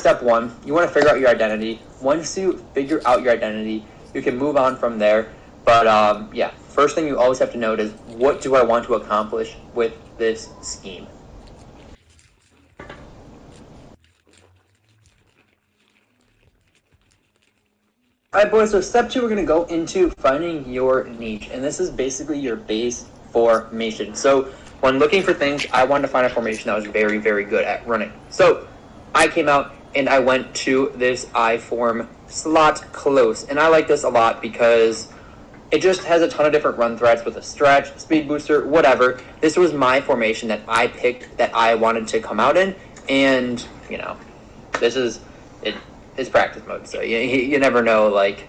step one. You want to figure out your identity. Once you figure out your identity, you can move on from there. But yeah, first thing you always have to note is, what do I want to accomplish with this scheme? Alright boys, so step two, we're going to go into finding your niche, and this is basically your base formation. So when looking for things, I wanted to find a formation that was very, very good at running. So I came out and I went to this I-form slot close, and I like this a lot because it just has a ton of different run threats with a stretch, speed booster, whatever. This was my formation that I picked that I wanted to come out in, and you know, this is it. It's practice mode, so you never know like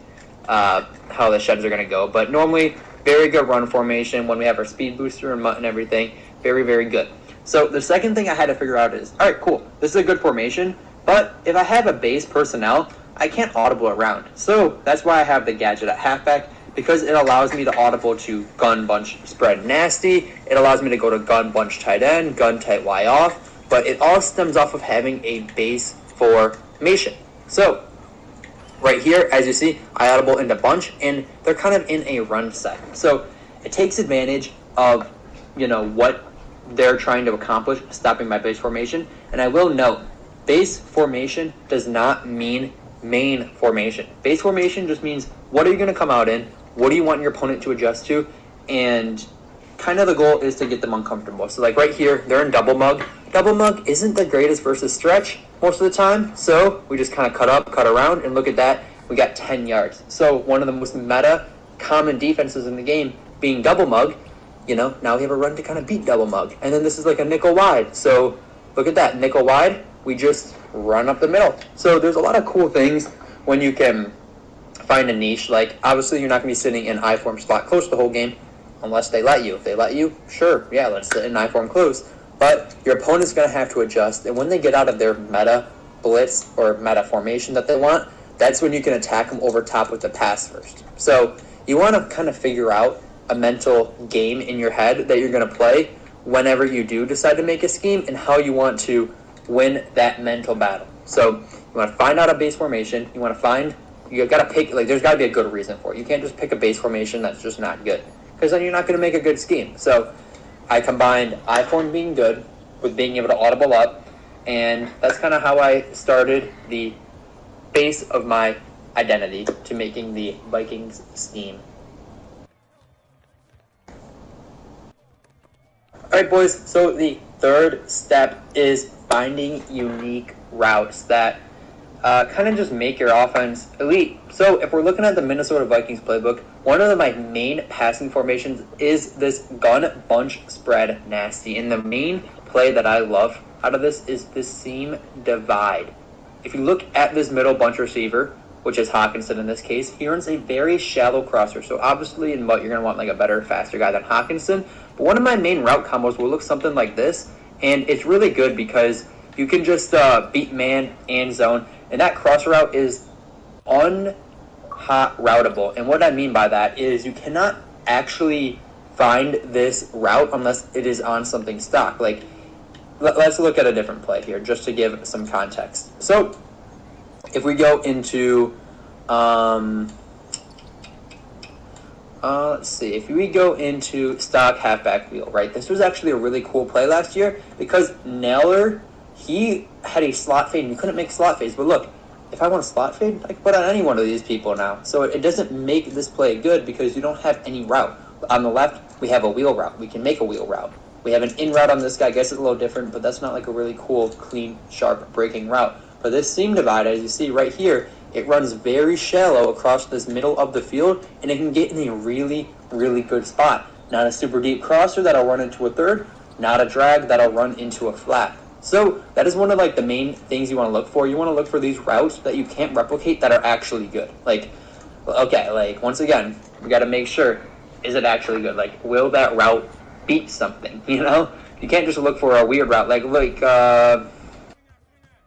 how the sheds are going to go. But normally, very good run formation when we have our speed booster and mutt and everything. Very, very good. So the second thing I had to figure out is, all right, cool, this is a good formation, but if I have a base personnel, I can't audible around. So that's why I have the gadget at halfback, because it allows me to audible to gun bunch spread nasty. It allows me to go to gun bunch tight end, gun tight Y off, but it all stems off of having a base formation. So right here, as you see, I audible into bunch, and they're kind of in a run set. So it takes advantage of, you know, what they're trying to accomplish, stopping my base formation. And I will note, base formation does not mean main formation. Base formation just means, what are you going to come out in? What do you want your opponent to adjust to? And kind of the goal is to get them uncomfortable. So like right here, they're in double mug. Double mug isn't the greatest versus stretch most of the time, so we just kind of cut up, cut around, and look at that, we got 10 yards. So one of the most meta common defenses in the game being double mug, you know, now we have a run to kind of beat double mug. And then this is like a nickel wide, so look at that, nickel wide, we just run up the middle. So there's a lot of cool things when you can find a niche. Like, obviously you're not going to be sitting in I-form slot close the whole game, unless they let you. If they let you, sure, yeah, let's sit in I-form close. But your opponent's going to have to adjust, and when they get out of their meta blitz or meta formation that they want, that's when you can attack them over top with the pass first. So you want to kind of figure out a mental game in your head that you're going to play whenever you do decide to make a scheme, and how you want to win that mental battle. So you want to find out a base formation. You want to find, you got to pick, like, there's got to be a good reason for it. You can't just pick a base formation that's just not good, because then you're not going to make a good scheme. So I combined I-form being good with being able to audible up, and that's kind of how I started the base of my identity to making the Vikings scheme. Alright boys, so the third step is finding unique routes that kind of just make your offense elite. So if we're looking at the Minnesota Vikings playbook, one of my main passing formations is this gun bunch spread nasty. And the main play that I love out of this is the seam divide. If you look at this middle bunch receiver, which is Hockenson in this case, he runs a very shallow crosser. So obviously in MUT, you're going to want like a better, faster guy than Hockenson. But one of my main route combos will look something like this. And it's really good because you can just beat man and zone. And that cross route is unhot routable. And what I mean by that is you cannot actually find this route unless it is on something stock. Like, let's look at a different play here just to give some context. So if we go into, let's see, if we go into stock halfback wheel, right? This was actually a really cool play last year because Naylor, he had a slot fade and you couldn't make slot fades. But look, if I want a slot fade, I can put on any one of these people now. So it doesn't make this play good because you don't have any route. On the left, we have a wheel route. We can make a wheel route. We have an in route on this guy. I guess it's a little different, but that's not like a really cool, clean, sharp, breaking route. But this seam divide, as you see right here, it runs very shallow across this middle of the field, and it can get in a really, really good spot. Not a super deep crosser that'll run into a third, not a drag that'll run into a flat. So that is one of like the main things you want to look for. You want to look for these routes that you can't replicate that are actually good. Like, okay, like once again, we got to make sure, is it actually good? Like, will that route beat something? You know, you can't just look for a weird route. Like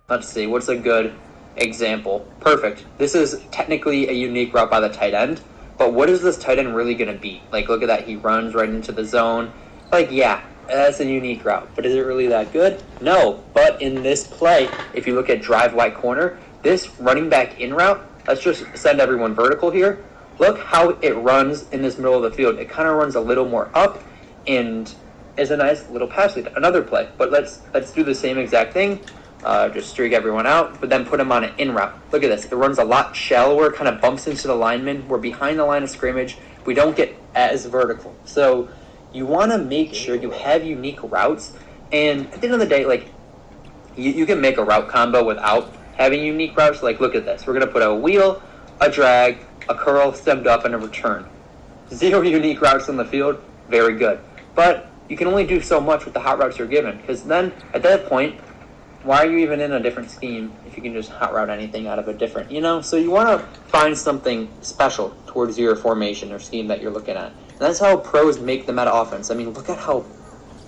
let's see, what's a good example? Perfect. This is technically a unique route by the tight end, but what is this tight end really going to beat? Like, look at that. He runs right into the zone. Like, yeah, That's a unique route, but is it really that good? No, but in this play, if you look at drive wide corner, this running back in route, let's just send everyone vertical here. Look how it runs in this middle of the field. It kind of runs a little more up and is a nice little pass lead. Another play, but let's do the same exact thing. Just streak everyone out, but then put them on an in route. Look at this. It runs a lot shallower, kind of bumps into the lineman. We're behind the line of scrimmage. We don't get as vertical. So you want to make sure you have unique routes. And at the end of the day, like, you can make a route combo without having unique routes. Like, look at this. We're going to put a wheel, a drag, a curl, stemmed up, and a return. 0 unique routes on the field. Very good. But you can only do so much with the hot routes you're given. Because then, at that point, why are you even in a different scheme if you can just hot route anything out of a different, So you want to find something special towards your formation or scheme that you're looking at. And that's how pros make the meta offense. I mean, look at how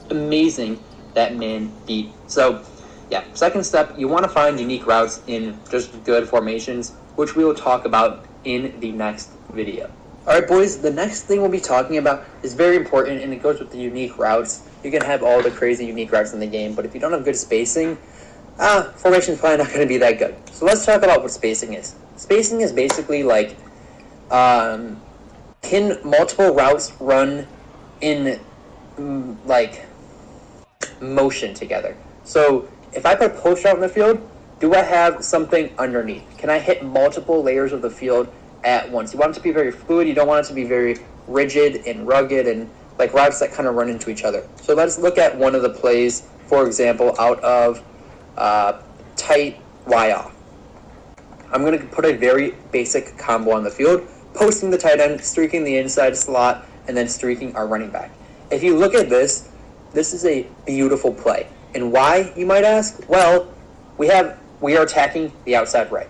amazing that man beat. So, yeah, second step, you want to find unique routes in just good formations, which we will talk about in the next video. All right, boys, the next thing we'll be talking about is very important, and it goes with the unique routes. You can have all the crazy unique routes in the game, but if you don't have good spacing, formation's probably not going to be that good. So let's talk about what spacing is. Spacing is basically like, can multiple routes run in, like, motion together? So if I put a post route in the field, do I have something underneath? Can I hit multiple layers of the field at once? You want it to be very fluid. You don't want it to be very rigid and rugged and like routes that kind of run into each other. So let's look at one of the plays, for example, out of tight Y off. I'm going to put a very basic combo on the field, posting the tight end, streaking the inside slot, and then streaking our running back. If you look at this, this is a beautiful play. And why, you might ask? Well, we are attacking the outside right.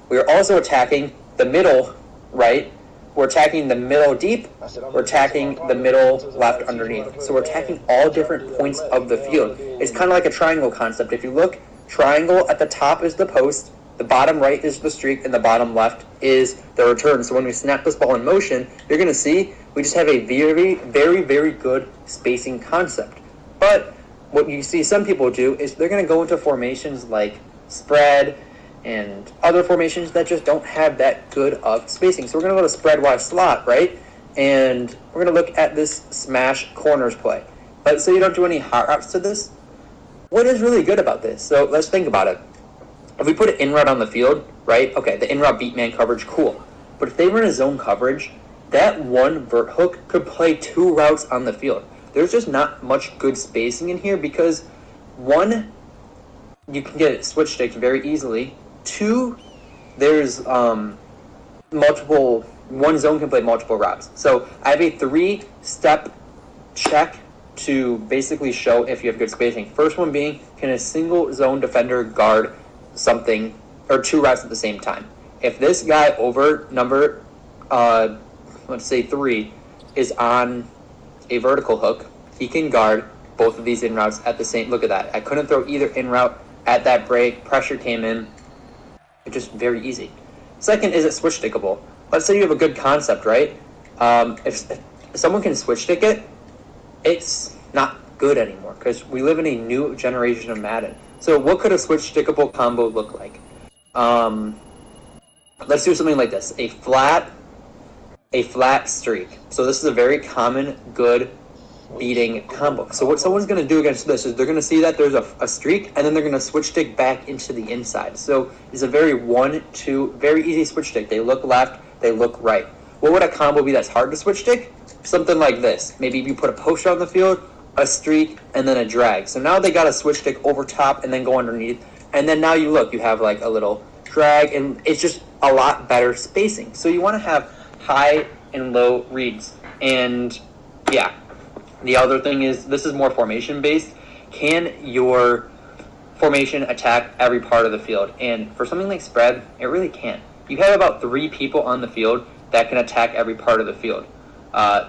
We are also attacking the middle right. We're attacking the middle deep. We're attacking the middle left underneath. So we're attacking all different points of the field. It's kind of like a triangle concept. If you look, triangle at the top is the post, the bottom right is the streak, and the bottom left is the return. So when we snap this ball in motion, you're going to see we just have a very, very, very good spacing concept. But what you see some people do is they're going to go into formations like spread and other formations that just don't have that good of spacing. So we're going to go to spread wide slot, right? And we're going to look at this smash corners play. Let's say you don't do any hot routes to this. What is really good about this? So let's think about it. If we put an in route on the field, right? Okay, the in route beat man coverage, cool. But if they run a zone coverage, that one vert hook could play 2 routes on the field. There's just not much good spacing in here because, 1, you can get switch sticks very easily. 2, there's multiple, one zone can play multiple routes. So I have a 3-step check to basically show if you have good spacing. First one being, can a single zone defender guard something or 2 routes at the same time? If this guy over number, let's say 3, is on a vertical hook, he can guard both of these in routes at the same. Look at that. I couldn't throw either in route at that break. Pressure came in. It's just very easy. Second, is it switch stickable? Let's say you have a good concept, right? If someone can switch stick it, it's not good anymore because we live in a new generation of Madden. So what could a switch stickable combo look like? Let's do something like this: a flat streak. So this is a very common good beating combo. So what someone's going to do against this is they're going to see that there's a streak, and then they're going to switch stick back into the inside. So it's a very 1-2, very easy switch stick. They look left, they look right. What would a combo be that's hard to switch stick? Something like this. Maybe if you put a post on the field, a streak, and then a drag. So now they got a switch stick over top and then go underneath. And then now you look, you have like a little drag, and it's just a lot better spacing. So you want to have high and low reads. And yeah, the other thing is, this is more formation based. Can your formation attack every part of the field? And for something like spread, it really can't. You have about 3 people on the field that can attack every part of the field.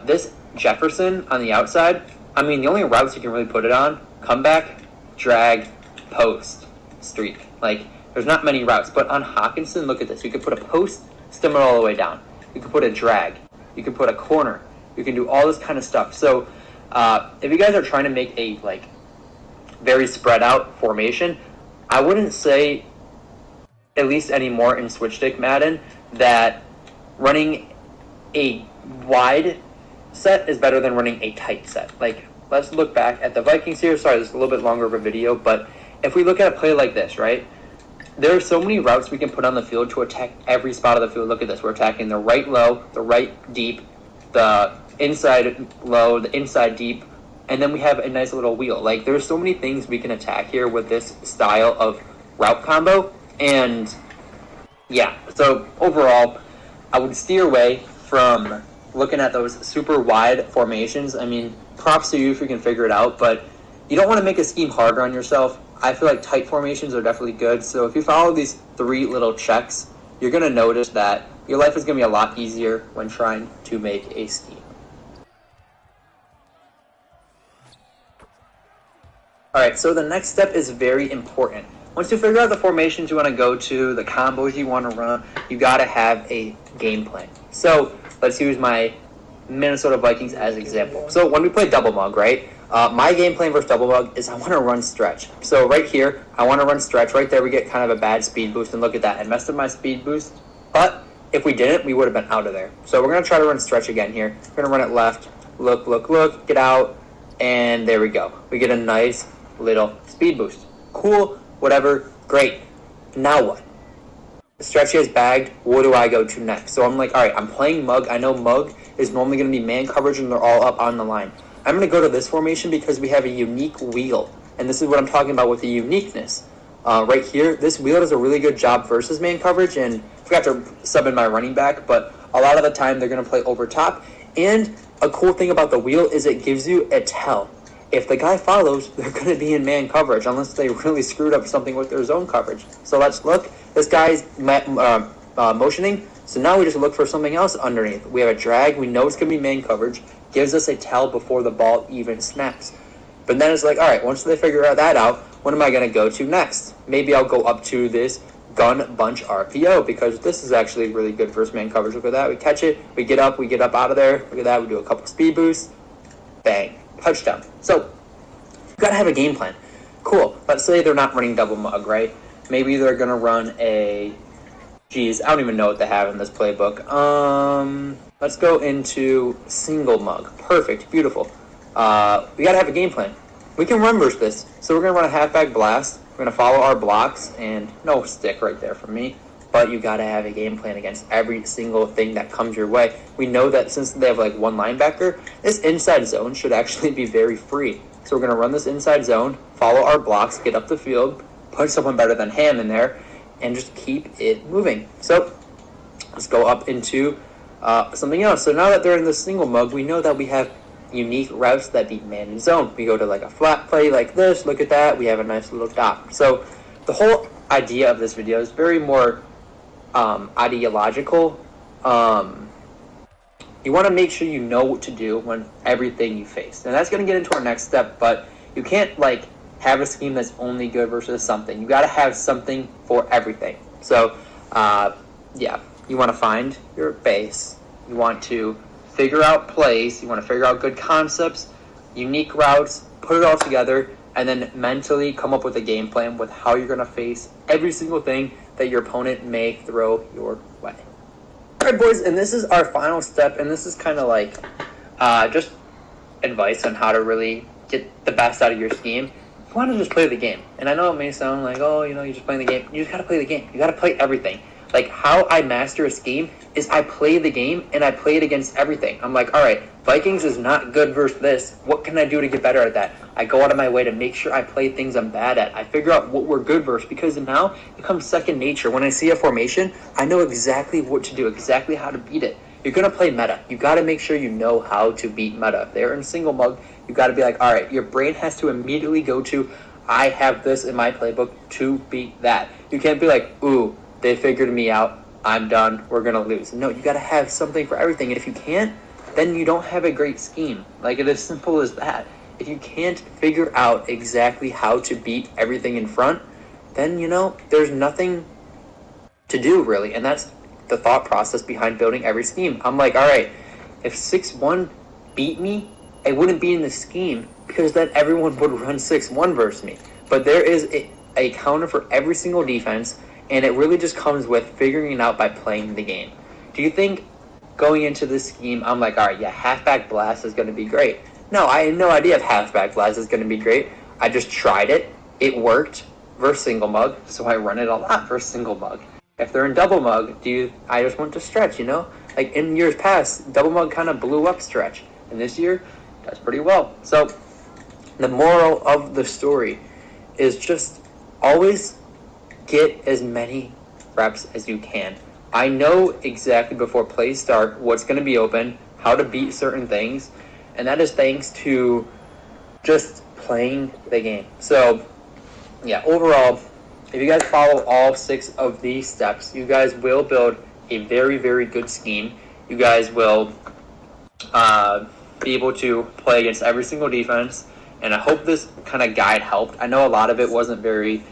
This Jefferson on the outside, I mean, the only routes you can really put it on: comeback, drag, post, streak. Like, there's not many routes. But on Hockenson, look at this. You could put a post, stem it all the way down. You could put a drag. You could put a corner. You can do all this kind of stuff. So If you guys are trying to make a very spread out formation, I wouldn't say, at least anymore in Switch Stick Madden, that running a wide set is better than running a tight set. Like, let's look back at the Vikings here. Sorry, this is a little bit longer of a video, but if we look at a play like this, right? There are so many routes we can put on the field to attack every spot of the field. Look at this. We're attacking the right low, the right deep, the inside low, the inside deep, and then we have a nice little wheel. Like, there's so many things we can attack here with this style of route combo. And yeah, so overall, I would steer away from looking at those super wide formations. I mean, props to you if you can figure it out, but you don't want to make a scheme harder on yourself. I feel like tight formations are definitely good. So if you follow these 3 little checks, you're going to notice that your life is going to be a lot easier when trying to make a scheme. Alright, so the next step is very important. Once you figure out the formations you want to go to, the combos you want to run, you got to have a game plan. So let's use my Minnesota Vikings as an example. So when we play double mug, right? My game plan versus double mug is I want to run stretch. So right here, I want to run stretch. Right there, we get kind of a bad speed boost. And look at that. I messed up my speed boost. But if we didn't, we would have been out of there. So we're going to try to run stretch again here. We're going to run it left. Look, look, look. Get out. And there we go. We get a nice little speed boost. Cool. Whatever. Great. Now what? The stretch is bagged. What do I go to next? So I'm like, all right, I'm playing mug. I know mug is normally going to be man coverage and they're all up on the line. I'm going to go to this formation because we have a unique wheel. And this is what I'm talking about with the uniqueness. Right here, this wheel does a really good job versus man coverage. And I forgot to sub in my running back, but a lot of the time they're going to play over top. And a cool thing about the wheel is it gives you a tell. If the guy follows, they're going to be in man coverage unless they really screwed up something with their zone coverage. So let's look. This guy's motioning. So now we just look for something else underneath. We have a drag. We know it's going to be man coverage. Gives us a tell before the ball even snaps. But then it's like, all right, once they figure that out, what am I going to go to next? Maybe I'll go up to this gun bunch RPO because this is actually really good first man coverage. Look at that. We catch it. We get up out of there. Look at that. We do a couple speed boosts. Bang. Touchdown. So, you got to have a game plan. Cool. Let's say they're not running double mug, right? Maybe they're going to run a... Geez, I don't even know what they have in this playbook. Let's go into single mug. Perfect. Beautiful. We got to have a game plan. We can run versus this. So we're going to run a halfback blast. We're going to follow our blocks. And no stick right there from me. But you got to have a game plan against every single thing that comes your way. We know that since they have like one linebacker, this inside zone should actually be very free. So we're going to run this inside zone, follow our blocks, get up the field, put someone better than Ham in there, and just keep it moving. So let's go up into something else. So now that they're in the single mug, we know that we have unique routes that beat man in zone. We go to like a flat play like this. Look at that. We have a nice little dot. So the whole idea of this video is very more ideological. You want to make sure you know what to do when everything you face. And that's going to get into our next step, but you can't like have a scheme that's only good versus something. You got to have something for everything. So, yeah, you want to find your base. You want to figure out plays. You want to figure out good concepts, unique routes, put it all together, and then mentally come up with a game plan with how you're going to face every single thing that your opponent may throw your way. All right, boys, and this is our final step, and this is kind of like just advice on how to really get the best out of your scheme. You want to just play the game. And I know it may sound like, oh, you know, you're just playing the game. You just got to play the game. You got to play everything. Like, how I master a scheme is I play the game, and I play it against everything. I'm like, all right, Vikings is not good versus this. What can I do to get better at that? I go out of my way to make sure I play things I'm bad at. I figure out what we're good versus, because now it becomes second nature. When I see a formation, I know exactly what to do, exactly how to beat it. You're going to play meta. You got to make sure you know how to beat meta. If they're in single mug, you got to be like, all right, your brain has to immediately go to, I have this in my playbook to beat that. You can't be like, ooh, they figured me out. I'm done. We're going to lose. No, you got to have something for everything. And if you can't, then you don't have a great scheme. Like, it is simple as that. If you can't figure out exactly how to beat everything in front, then, you know, there's nothing to do, really. And that's the thought process behind building every scheme. I'm like, all right, if 6-1 beat me I wouldn't be in the scheme because then everyone would run 6-1 versus me. But there is a counter for every single defense, and it really just comes with figuring it out by playing the game. Do you think going into this scheme, I'm like, all right, yeah, halfback blast is going to be great? No, I had no idea if halfback blast is going to be great. I just tried it. It worked versus single mug, so I run it a lot versus single mug. If they're in double mug, I just want to stretch, Like in years past, double mug kind of blew up stretch. And this year, does pretty well. So the moral of the story is just always get as many reps as you can. I know exactly before plays start what's going to be open, how to beat certain things, and that is thanks to just playing the game. So, yeah, overall, if you guys follow all 6 of these steps, you guys will build a very, very good scheme. You guys will be able to play against every single defense, and I hope this kind of guide helped. I know a lot of it wasn't very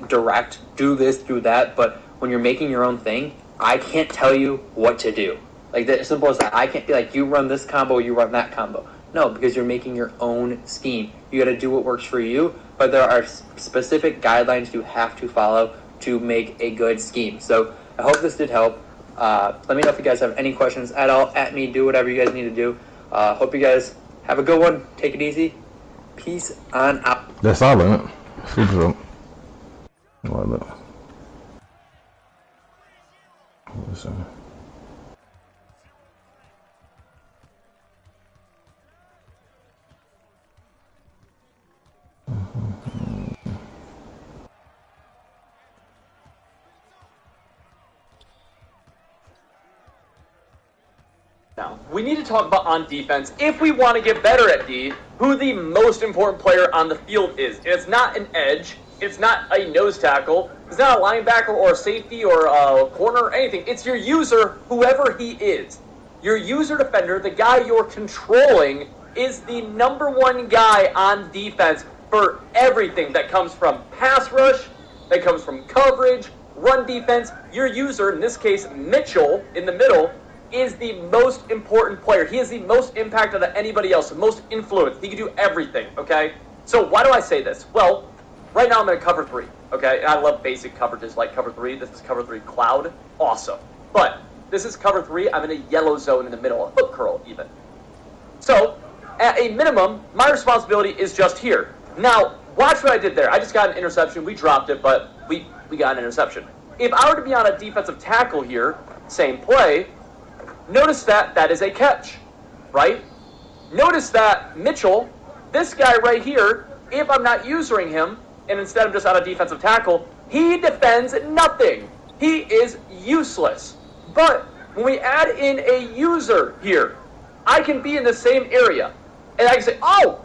direct, do this, do that, but when you're making your own thing, I can't tell you what to do. The simple as that. I can't be like, you run this combo, you run that combo. No, because you're making your own scheme. You got to do what works for you, but there are specific guidelines you have to follow to make a good scheme. So I hope this did help. Let me know if you guys have any questions at all. At me, do whatever you guys need to do. Hope you guys have a good one. Take it easy. Peace on out. That's all, isn't it? Super up. What up? Listen. Now, we need to talk about on defense, if we want to get better at D, who the most important player on the field is. And it's not an edge, it's not a nose tackle, it's not a linebacker or a safety or a corner or anything. It's your user, whoever he is. Your user defender, the guy you're controlling, is the #1 guy on defense for everything that comes from pass rush, that comes from coverage, run defense. Your user, in this case Mitchell, in the middle, is the most important player. He has the most impact out of anybody else, the most influence. He can do everything, okay? So why do I say this? Well, right now I'm in a cover 3, okay? And I love basic coverages like cover 3. This is cover 3 cloud. Awesome. But this is cover 3. I'm in a yellow zone in the middle, a hook curl even. So at a minimum, my responsibility is just here. Now, watch what I did there. I just got an interception. We dropped it, but we got an interception. If I were to be on a defensive tackle here, same play, notice that is a catch, right? Notice that Mitchell, this guy right here, if I'm not using him, and instead I'm just on a defensive tackle, he defends nothing. He is useless. But when we add in a user here, I can be in the same area. And I can say, oh,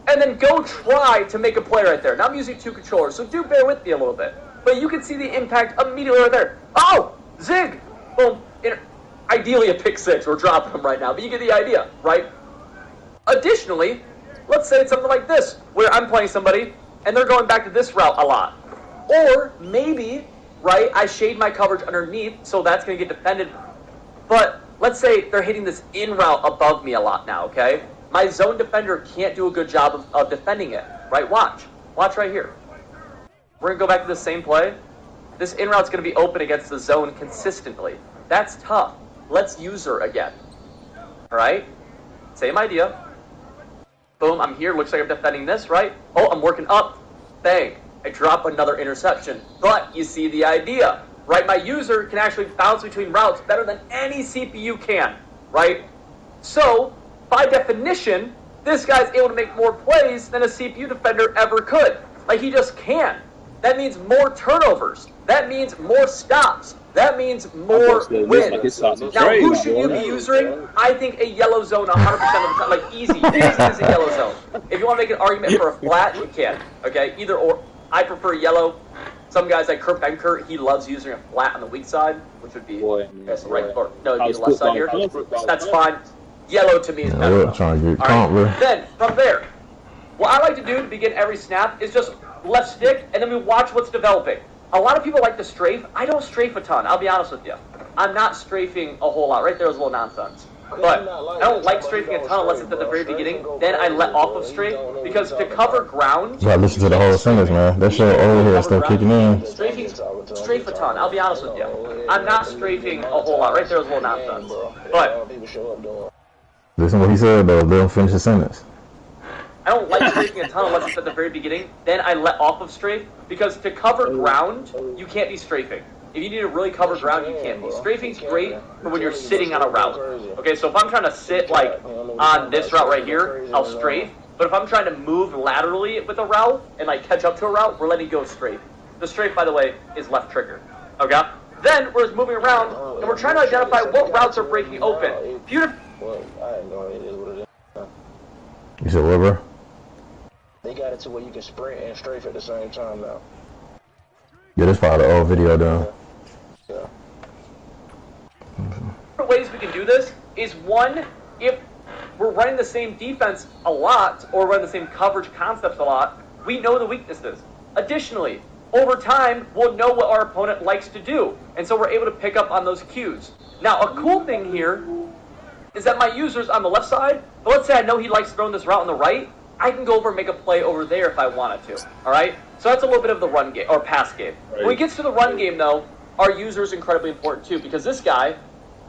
and then go try to make a play right there. Now I'm using 2 controllers, so do bear with me a little bit. But you can see the impact immediately right there. Oh, zig, boom. Ideally a pick 6. We're dropping them right now, but you get the idea, right? Additionally, let's say it's something like this, where I'm playing somebody, and they're going back to this route a lot. Or maybe, right, I shade my coverage underneath, so that's going to get defended. But let's say they're hitting this in route above me a lot now, okay? My zone defender can't do a good job of defending it, right? Watch right here. We're going to go back to the same play. This in route's going to be open against the zone consistently. That's tough. Let's user again. All right? Same idea. Boom, I'm here. Looks like I'm defending this, right? Oh, I'm working up. Bang. I drop another interception. But you see the idea, right? My user can actually bounce between routes better than any CPU can, right? So, by definition, this guy's able to make more plays than a CPU defender ever could. Like, he just can. That means more turnovers. That means more stops. That means more wins. Now, who should you be using? I think a yellow zone 100% of the time. Like, easy. Easy is a yellow zone. If you want to make an argument for a flat, you can. Okay? Either or. I prefer yellow. Some guys like Kurt Benkert, he loves using a flat on the weak side, which would be the right or no, it'd be the left side here. That's fine. Yellow to me is better. Right. Then, from there, what I like to do to begin every snap is just left stick, and then we watch what's developing. A lot of people like to strafe. I don't strafe a ton, I'll be honest with you. I'm not strafing a whole lot. Right there was a little nonsense. But I don't like strafing a ton unless it's at the very beginning. Then I let off of strafe because to cover ground. You gotta listen to the whole sentence, man. That shit over here start kicking in. Strafe a ton. I'll be honest with you. I'm not strafing a whole lot. Right there was a little nonsense. But listen to what he said, though. Let him finish the sentence. I don't like strafing a ton unless it's at the very beginning. Then I let off of strafe because to cover ground, you can't be strafing. If you need to really cover ground, you can't be. Strafing's great for when you're sitting on a route. Okay, so if I'm trying to sit like on this route right here, I'll strafe. But if I'm trying to move laterally with a route and like catch up to a route, we're letting go of strafe. The strafe, by the way, is left trigger. Okay? Then we're just moving around and we're trying to identify what routes are breaking open. Beautiful. You said what, bro? They got it to where you can sprint and strafe at the same time now. Yeah, this part of the old video done. Yeah. Different ways we can do this is one, if we're running the same defense a lot or running the same coverage concepts a lot, we know the weaknesses. Additionally, over time, we'll know what our opponent likes to do, and so we're able to pick up on those cues. Now, a cool thing here is that my user's on the left side, but let's say I know he likes throwing this route on the right, I can go over and make a play over there if I wanted to, all right? So that's a little bit of the run game, or pass game. Right. When it gets to the run game, though, our user is incredibly important, too, because this guy,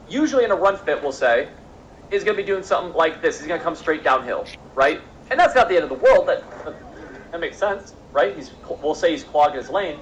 usually in a run fit, we'll say, is going to be doing something like this. He's going to come straight downhill, right? And that's not the end of the world. That makes sense, right? We'll say he's clogging his lane.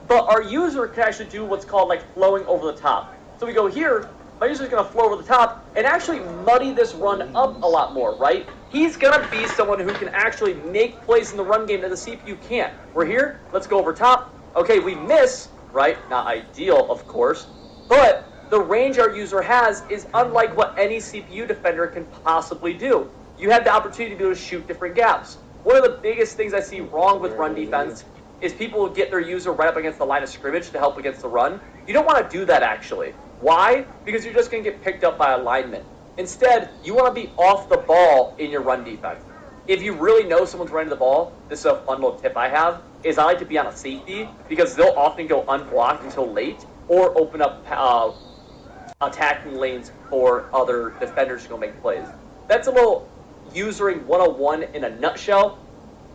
But our user can actually do what's called, like, flowing over the top. So we go here, my user's going to flow over the top and actually muddy this run up a lot more, right? He's going to be someone who can actually make plays in the run game that the CPU can't. We're here, let's go over top. Okay, we miss, right? Not ideal, of course, but the range our user has is unlike what any CPU defender can possibly do. You have the opportunity to be able to shoot different gaps. One of the biggest things I see wrong with run defense is people will get their user right up against the line of scrimmage to help against the run. You don't want to do that, actually. Why? Because you're just going to get picked up by a lineman. Instead, you want to be off the ball in your run defense. If you really know someone's running the ball, this is a fun little tip I have, is I like to be on a safety because they'll often go unblocked until late or open up attacking lanes for other defenders to go make plays. That's a little usering 101 in a nutshell.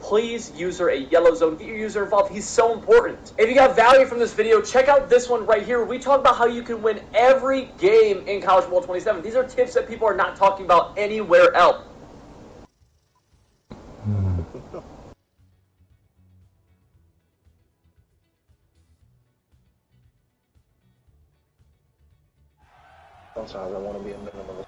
Please, user, a yellow zone. Get your user involved. He's so important. If you got value from this video, check out this one right here. We talk about how you can win every game in College Football 27. These are tips that people are not talking about anywhere else. Sometimes I want to be a minimalist.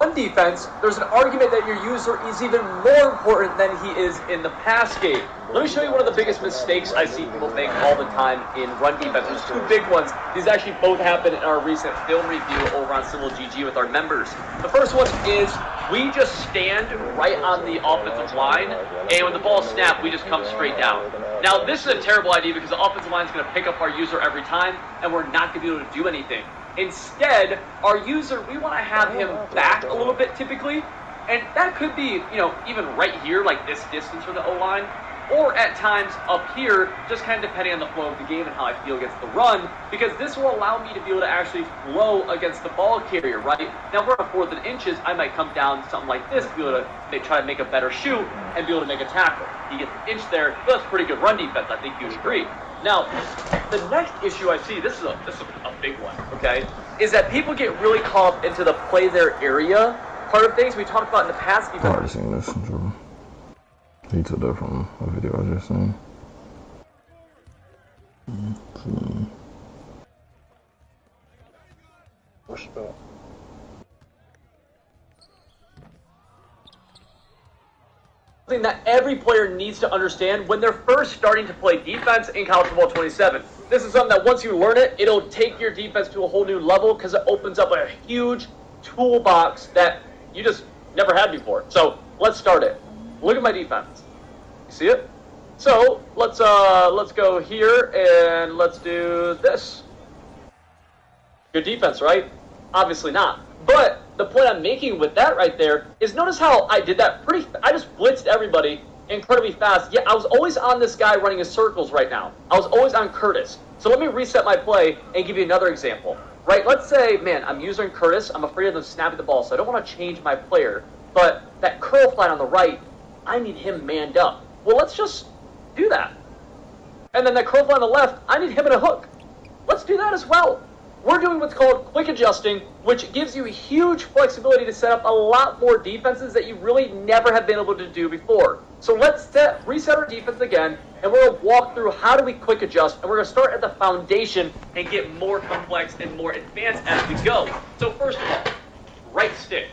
On defense, there's an argument that your user is even more important than he is in the pass game. Let me show you one of the biggest mistakes I see people make all the time in run defense. There's two big ones. These actually both happened in our recent film review over on Civil GG with our members. The first one is we just stand right on the offensive line, and when the ball is snapped, we just come straight down. Now, this is a terrible idea because the offensive line is going to pick up our user every time, and we're not going to be able to do anything. Instead, our user, we want to have him back a little bit typically, and that could be, you know, even right here, like this distance from the O-line, or at times up here, just kind of depending on the flow of the game and how I feel against the run, because this will allow me to be able to actually flow against the ball carrier, right? Now, if we're on 4th and inches, I might come down something like this to be able to try to make a better shoot and be able to make a tackle. He gets an inch there, that's pretty good run defense, I think you would agree. Now, the next issue I see, this is a big one, okay, is that people get really caught up into the play their area part of things we talked about in the past. I've already seen this. He took that from a video I just seen. Respect. Something that every player needs to understand when they're first starting to play defense in College Football 27. This is something that once you learn it, it'll take your defense to a whole new level because it opens up a huge toolbox that you just never had before. So let's start it. Look at my defense. You see it? So let's go here and let's do this. Good defense, right? Obviously not. But the point I'm making with that right there is notice how I did that I just blitzed everybody incredibly fast. Yeah, I was always on this guy running his circles right now. I was always on Curtis. So let me reset my play and give you another example. right? Let's say, man, I'm using Curtis. I'm afraid of them snapping the ball, so I don't want to change my player. But that curl flat on the right, I need him manned up. Well, let's just do that. And then that curl flat on the left, I need him in a hook. Let's do that as well. We're doing what's called quick adjusting, which gives you huge flexibility to set up a lot more defenses that you really never have been able to do before. So let's reset our defense again, and we're going to walk through how do we quick adjust, and we're going to start at the foundation and get more complex and more advanced as we go. So first of all, right stick,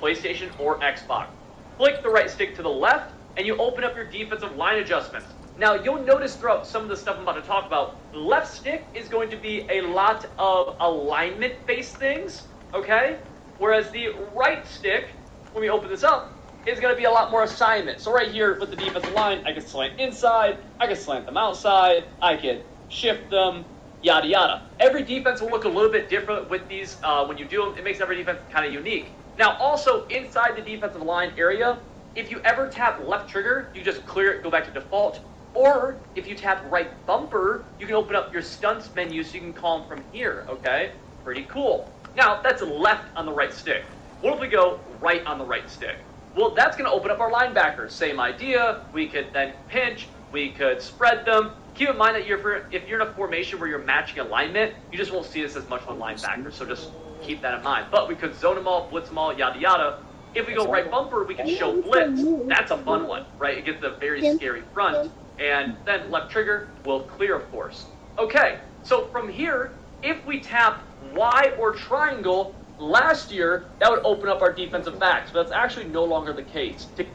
PlayStation or Xbox. Flick the right stick to the left, and you open up your defensive line adjustments. Now, you'll notice throughout some of the stuff I'm about to talk about, left stick is going to be a lot of alignment-based things, okay? Whereas the right stick, when we open this up, is going to be a lot more assignment. So right here with the defensive line, I can slant inside, I can slant them outside, I can shift them, yada yada. Every defense will look a little bit different with these. When you do them, it makes every defense kind of unique. Now, also, inside the defensive line area, if you ever tap left trigger, you just clear it, go back to default. Or if you tap right bumper, you can open up your stunts menu so you can call them from here, okay? Pretty cool. Now, that's left on the right stick. What if we go right on the right stick? Well, that's going to open up our linebackers. Same idea. We could then pinch. We could spread them. Keep in mind that if you're in a formation where you're matching alignment, you just won't see this as much on linebackers, so just keep that in mind. But we could zone them all, blitz them all, yada yada. If we go right bumper, we can show blitz. That's a fun one, right? It gets a very scary front. And then left trigger will clear, of course. Okay, so from here, if we tap Y or triangle, last year, that would open up our defensive backs, but that's actually no longer the case. To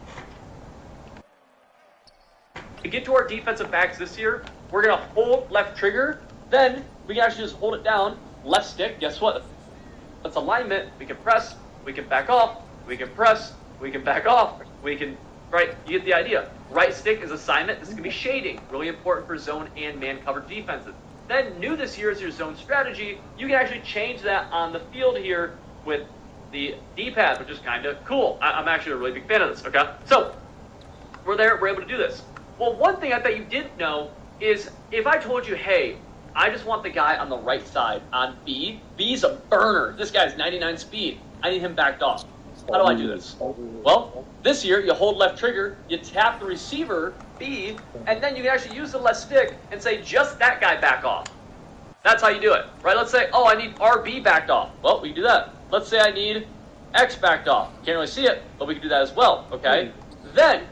get to our defensive backs this year, we're going to hold left trigger, then we can actually just hold it down, left stick, guess what? That's alignment, we can press, we can back off, we can press, we can back off, we can, right, you get the idea. Right stick is assignment, this is going to be shading, really important for zone and man covered defenses. Then new this year is your zone strategy. You can actually change that on the field here with the D-pad, which is kind of cool. I'm actually a really big fan of this, okay? So, we're there, we're able to do this. Well, one thing I bet you didn't know is if I told you, hey, I just want the guy on the right side on B. B's a burner. This guy's 99 speed. I need him backed off. How do I do this? Well, this year, you hold left trigger, you tap the receiver, B, and then you can actually use the left stick and say, just that guy back off. That's how you do it, right? Let's say, oh, I need RB backed off. Well, we can do that. Let's say I need X backed off. Can't really see it, but we can do that as well, okay? Then,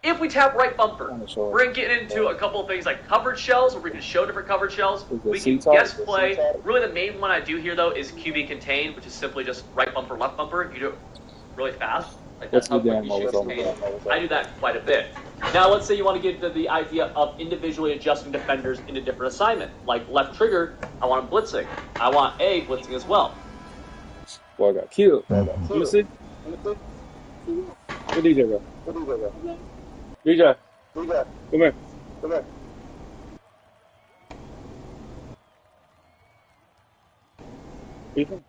if we tap right bumper, we're going to get into a couple of things like coverage shells, where we can show different coverage shells. We can guess play. Really, the main one I do here, though, is QB contain, which is simply just right bumper, left bumper. You do it really fast. Like that's how quick you shoot contain. I do that quite a bit. Now, let's say you want to get into the idea of individually adjusting defenders into different assignment. Like left trigger, I want him blitzing. I want A blitzing as well. Well, I got killed. Let me see. Where DJ go? DJ, come here. Ethan?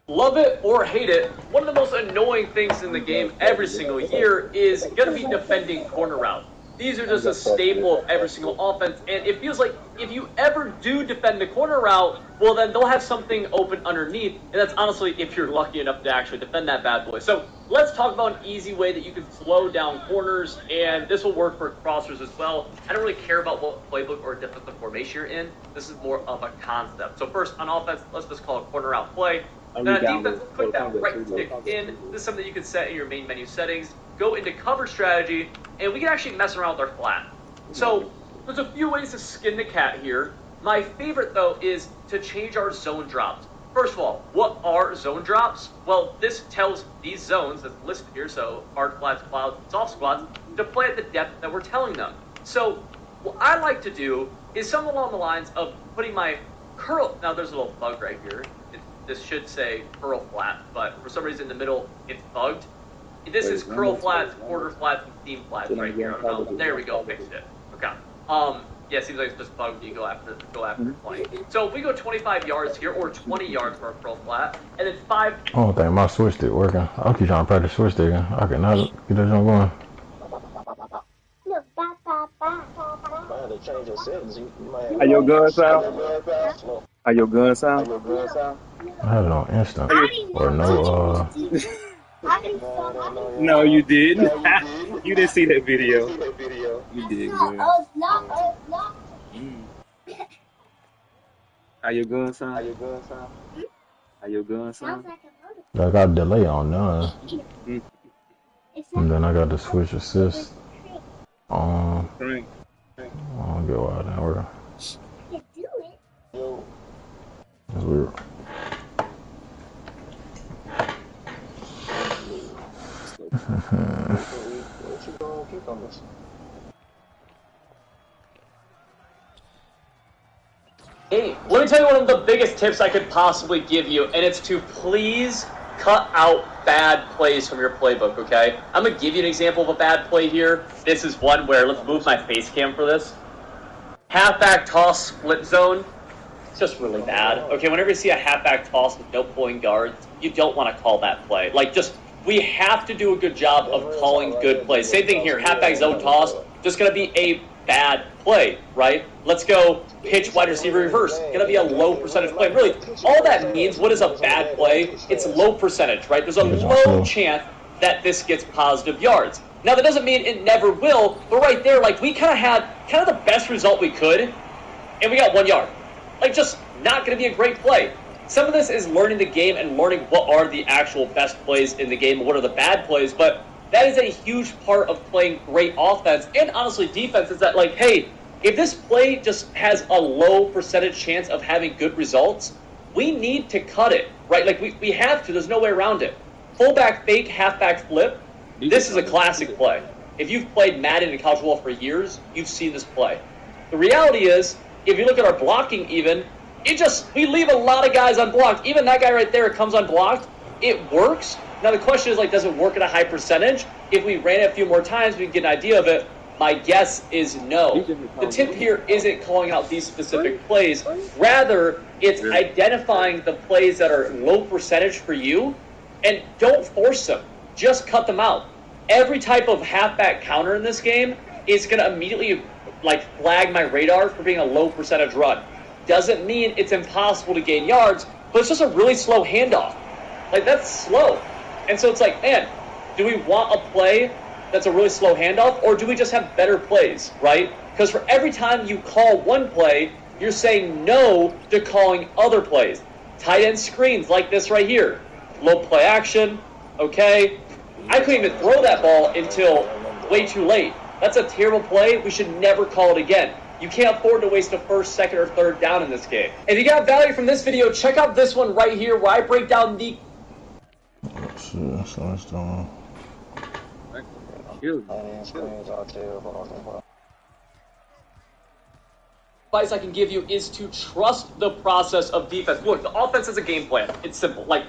Love it or hate it, one of the most annoying things in the game every single year is going to be defending corner route. These are just a staple of every single offense, and it feels like if you ever do defend the corner route, well then they'll have something open underneath, and that's honestly if you're lucky enough to actually defend that bad boy. So let's talk about an easy way that you can slow down corners, and this will work for crossers as well. I don't really care about what playbook or defensive formation you're in. This is more of a concept. So first, on offense, let's just call it corner route play. Then on defense, click that right stick in. This is something you can set in your main menu settings. Go into cover strategy, and we can actually mess around with our flat. So there's a few ways to skin the cat here. My favorite, though, is to change our zone drops. First of all, what are zone drops? Well, this tells these zones that's listed here, so hard flats, clouds, soft squats, to play at the depth that we're telling them. So what I like to do is something along the lines of putting my curl. Now there's a little bug right here. This should say curl flat, but for some reason in the middle it's bugged. This is curl flats, quarter flats, and seam flats right here. There we go, fixed it. Okay. Yeah, it seems like it's just bugged you go after 20. So if we go 25 yards here, or 20 yards for a pro flat, and then 5... I don't think my switch stick working. I'll keep trying to practice switch sticking. I cannot get that jump going. Might have to change your settings. You might have How your gun sound? slow. How your gun sound? I had it on instant. Or no, No, you didn't. You didn't see that video. You did, man. How your gun sound? How your gun sound? I got a delay on none. And then I got the switch assist. Frank. I don't get why that work. Yo, That's weird. what you gonna keep on this? Hey, let me tell you one of the biggest tips I could possibly give you, and it's to please cut out bad plays from your playbook, okay? I'm going to give you an example of a bad play here. This is one where, let's move my face cam for this. Halfback toss split zone. It's just really bad. Okay, whenever you see a halfback toss with no pulling guards, you don't want to call that play. Like, just, we have to do a good job of calling good plays. Same thing here, halfback zone toss, just going to be a bad play, right? Let's go pitch wide receiver reverse. Gonna be a low percentage play. Really, all that means, what is a bad play? It's low percentage, right? There's a low chance that this gets positive yards. Now, that doesn't mean it never will, but right there, like, we kind of had the best result we could, and we got 1 yard. Like, just not gonna be a great play. Some of this is learning the game and learning what are the actual best plays in the game and what are the bad plays, but that is a huge part of playing great offense and honestly defense, is that, like, hey, if this play just has a low percentage chance of having good results, we need to cut it, right? Like, we have to. There's no way around it. Fullback fake, halfback flip, this is a classic play. If you've played Madden and college football for years, you've seen this play. The reality is, if you look at our blocking even, we leave a lot of guys unblocked. Even that guy right there comes unblocked. It works. Now, the question is, like, does it work at a high percentage? If we ran it a few more times, we can get an idea of it. My guess is no. The tip here isn't calling out these specific plays. Rather, it's identifying the plays that are low percentage for you, and don't force them. Just cut them out. Every type of halfback counter in this game is going to immediately, like, flag my radar for being a low percentage run. Doesn't mean it's impossible to gain yards, but it's just a really slow handoff. Like, that's slow. And so it's like, man, do we want a play that's a really slow handoff, or do we just have better plays, right? Because for every time you call one play, you're saying no to calling other plays. Tight end screens like this right here. Low play action, okay? I couldn't even throw that ball until way too late. That's a terrible play. We should never call it again. You can't afford to waste a first, second, or third down in this game. If you got value from this video, check out this one right here where I break down the advice I can give you is to trust the process of defense. Look, the offense is a game plan. It's simple. Like,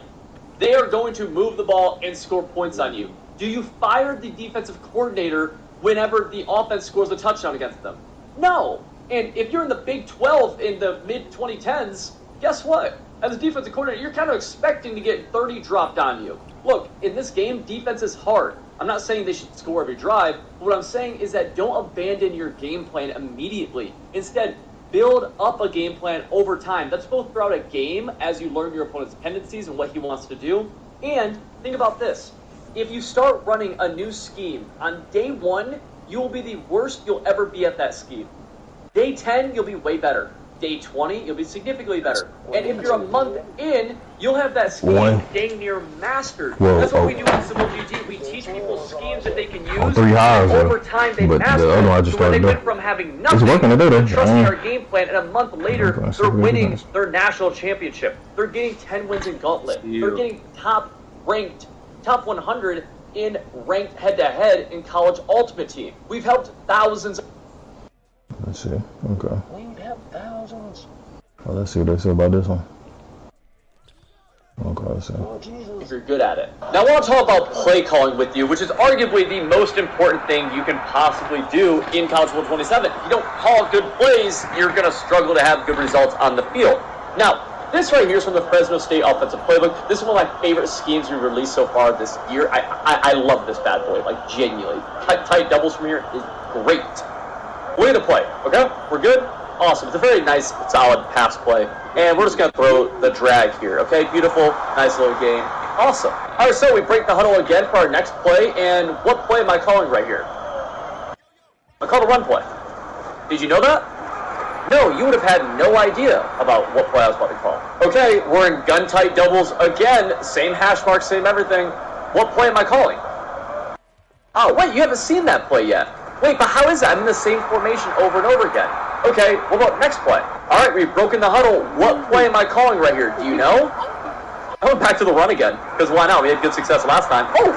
they are going to move the ball and score points on you. Do you fire the defensive coordinator whenever the offense scores a touchdown against them? No. And if you're in the Big 12 in the mid-2010s, guess what? As a defensive coordinator, you're kind of expecting to get 30 dropped on you. Look, in this game, defense is hard. I'm not saying they should score every drive. But what I'm saying is that don't abandon your game plan immediately. Instead, build up a game plan over time. That's both throughout a game as you learn your opponent's tendencies and what he wants to do. And think about this. If you start running a new scheme, on day 1, you will be the worst you'll ever be at that scheme. Day 10, you'll be way better. Day 20, you'll be significantly better. And if you're a month in, you'll have that scheme dang near mastered. That's what we do in Simple GG. We teach people schemes that they can use. 3 hours, over time, they master the other one I it. just So when they started went from having nothing to trusting our game plan, and a month later, they're winning their national championship. They're getting 10 wins in Gauntlet. They're getting top 100 in ranked head-to-head in College Ultimate Team. We've helped thousands. Let's see. Okay. We have thousands. Well, let's see what they say about this one. Okay, so. if you're good at it. Now I want to talk about play calling with you, which is arguably the most important thing you can possibly do in College Football 27. If you don't call good plays, you're going to struggle to have good results on the field. Now, this right here is from the Fresno State Offensive Playbook. This is one of my favorite schemes we've released so far this year. I love this bad boy, like genuinely. Tight doubles from here is great. We're going to play, okay? We're good? Awesome. It's a very nice, solid pass play. And we're just going to throw the drag here, okay? Beautiful, nice little game. Awesome. All right, so we break the huddle again for our next play. And what play am I calling right here? I called a run play. Did you know that? No, you would have had no idea about what play I was about to call. Okay, we're in gun-tight doubles again. Same hash mark, same everything. What play am I calling? Oh, wait, you haven't seen that play yet. Wait, but how is that? I'm in the same formation over and over again. Okay, what about next play? All right, we've broken the huddle. What play am I calling right here? Do you know? I went back to the run again, because why not? We had good success last time. Oh,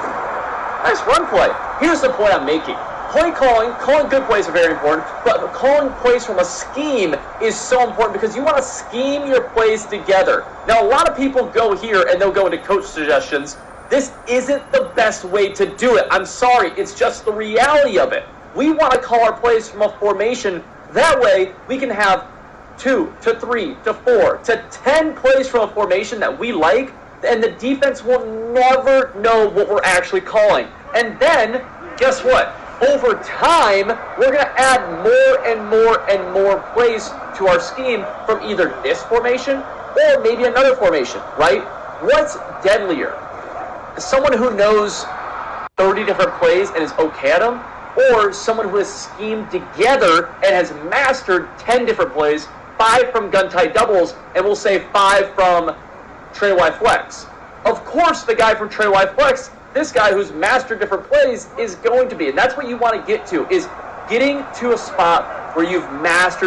nice run play. Here's the point I'm making. Play calling good plays are very important, but calling plays from a scheme is so important because you want to scheme your plays together. Now, a lot of people go here and they'll go into coach suggestions. This isn't the best way to do it. I'm sorry, it's just the reality of it. We want to call our plays from a formation. That way, we can have 2 to 3 to 4 to 10 plays from a formation that we like, and the defense will never know what we're actually calling. And then, guess what? Over time, we're going to add more and more and more plays to our scheme from either this formation or maybe another formation, right? What's deadlier? Someone who knows 30 different plays and is okay at them, or someone who has schemed together and has mastered 10 different plays, 5 from gun-tight doubles, and we'll say 5 from Trey Y Flex. Of course, the guy from Trey Y Flex, this guy who's mastered different plays, is going to be. And that's what you want to get to, is getting to a spot where you've mastered